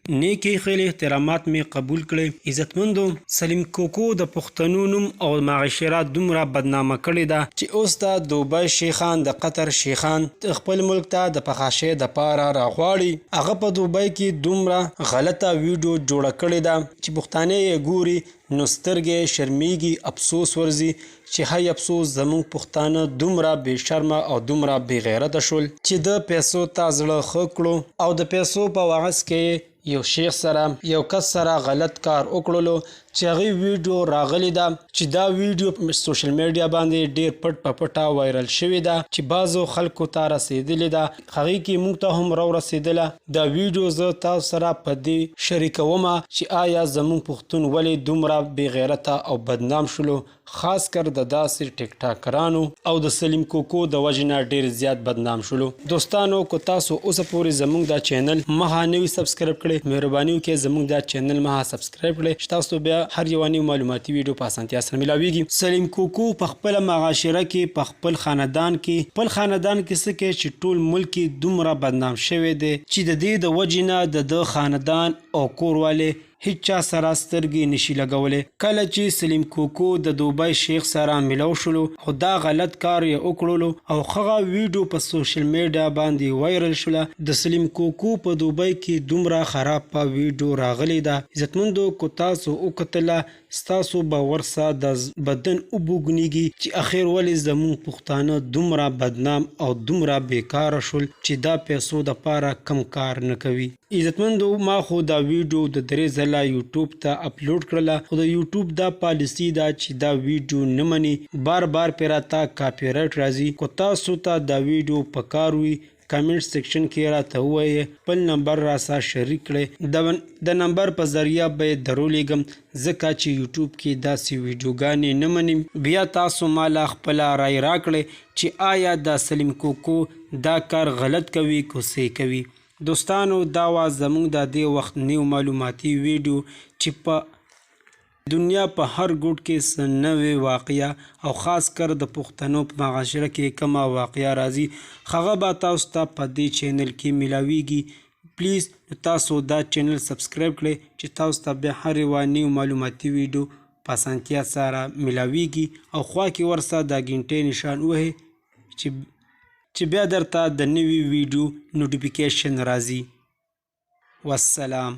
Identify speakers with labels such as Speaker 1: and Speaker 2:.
Speaker 1: نیکی خیلی احترامات می قبول کړي. عزتمندو سلیم کوکو د پښتنو نوم او معاشره دومره بدنامه کړې ده چې اوس د دوبۍ شیخان د قطر شیخان خپل ملک ته د پخاشۍ د پاره راغواړي. هغه په دوبۍ کې دومره غلطه ویډیو جوړه کړې ده چې پښتانه یې ګوري نو سترګې شرمیږي، افسوس ورځي چې هی افسوس زموږ پښتانه دومره بې شرمه او دومره بې غیرته شول چې د پیسو ته زړه ښه کړو او د پیسو په وعظ کې یو شیخ سره یو کس سره غلط کار وکړلو چې هغې ویډیو راغلی ده چې دا ویډیو په سوشل میډیا باندې ډیر پټ په پټه وایرل شوې ده چې بعضو خلکو ته رسېدلې ده، هغې کې موږ ته هم راورسېدله. دا ویډیو زه تاسو سره په دې شریکومه چې آیا زموږ پښتون ولې دومره بې غیرته او بدنام شلو، خاص کر د داسې ټیک ټاکرانو او د سلیم کوکو د وجې نه ډیر زیات بدنام شلو. دوستانو که تاسو اوسه پورې زموږ دا چینل مخه نه وي سبسکرایب کړی، مهرباني وکړئ زموږ دا چینل مخه سبسکرایب کړئ چې تاسو بیا هر یو نوی معلوماتي ویډیو په اسانتیا سره ملاویږي. سلیم کوکو په خپل معاشره کې په خپل خاندان کې څه کې چې ټول ملک کې دومره بدنام شوی دی چې د دې د وجې نه د خاندان او کورواله هیڅ چا سره سترګې نشي لګولی. کله چې سلیم کوکو د دوبۍ شیخ سره ملو شلو او دا غلط کار یې وکړلو او هغه ویډیو په سوشل میډیا باندې وایرل شوله، د سلیم کوکو په دوبۍ کې دومره خراب په ویډیو راغلی ده. عزتمندو که تاسو وکتله ستاسو به ورسه د بدن وبوګنیږي چې اخر ولې زموږ پښتانه دومره بدنام او دومره بیکاره شول چې دا پیسو د پاره کم کار نه کوي. عزتمندو ما خو دا ویډیو د درې ځله یوټیوب ته اپلوډ کړله خو د یوټیوب دا پالیسی ده چې دا ویډیو نه مني، بار پې راته کاپی رایټ راځي. که تاسو ته دا ویډیو په کار وي کامنټ سیکشن کې راته ووایئ، خپل نمبر راسره شریک کړئ، د نمبر په ذریعه به یې درولیږم ځکه چې یوټیوب کې داسې ویډیوګانې نه منم. بیا تاسو مالا خپله رای راکړئ چې آیا دا سلیم کوکو دا کار غلط کوي که صحیح کوي. دوستانو دا وا زموږ د دې وخت نیو معلوماتي ویډیو چې په دنیا په هر ګوټ کې څه نوې واقعه او خاص کر د پښتنو په معاشره کې کومه واقعه راځي هغه به تاسو ته په دې چینل کې ملاویږي. پلیز تاسو دا چینل سبسکرایب کړئ چې تاسو ته بیا هر یوه نیو معلوماتي ویډیو په اسانتیا سره ملاویږي او خوا کې ورسره د ګنټې نشان ووهئ چې بیا درته د نوي ویډیو نوټیفیکیشن راځي. والسلام.